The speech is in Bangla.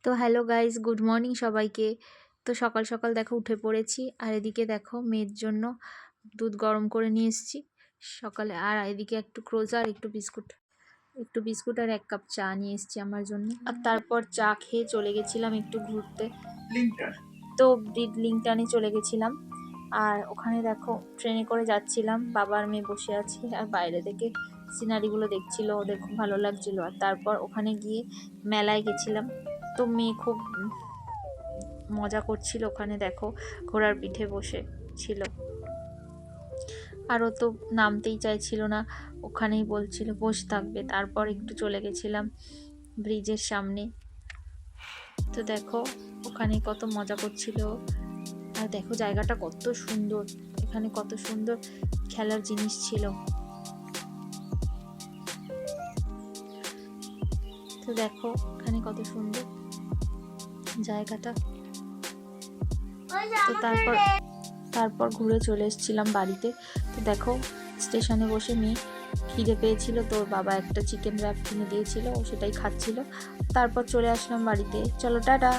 তো হ্যালো গাইস, গুড মর্নিং সবাইকে। তো সকাল সকাল দেখো উঠে পড়েছি, আর এদিকে দেখো মেয়ের জন্য দুধ গরম করে নিয়ে এসেছি সকালে। আর এদিকে একটু ক্রোজা আর একটু বিস্কুট আর 1 কাপ চা নিয়ে এসেছি আমার জন্য। আর তারপর চা খেয়ে চলে গেছিলাম একটু ঘুরতে। তো লিংটানে চলে গেছিলাম, আর ওখানে দেখো ট্রেনে করে যাচ্ছিলাম, বাবা আর মেয়ে বসে আছি আর বাইরে থেকে সিনারিগুলো দেখছিল, ওদের খুব ভালো লাগছিল। আর তারপর ওখানে গিয়ে মেলায় গেছিলাম। তো মেয়ে খুব মজা করছিল, ওখানে দেখো ঘোড়ার পিঠে বসে ছিল, আর ও তো নামতেই চাইছিল না, ওখানেই বলছিল বসে থাকবে। তারপর একটু চলে গেছিলাম ব্রিজের সামনে। তো দেখো ওখানে কত মজা করছিল। আর দেখো জায়গাটা কত সুন্দর, এখানে কত সুন্দর খেলার জিনিস ছিল। তো দেখো এখানে কত সুন্দর জায়গাটা। তো তারপর ঘুরে চলে এসেছিলাম বাড়িতে। তো দেখো স্টেশনে বসে মেয়ে খিদে পেয়েছিল, তোর বাবা একটা চিকেন র্যাপ কিনে দিয়েছিল, ও সেটাই খাচ্ছিল। তারপর চলে আসলাম বাড়িতে। চলো টাটা।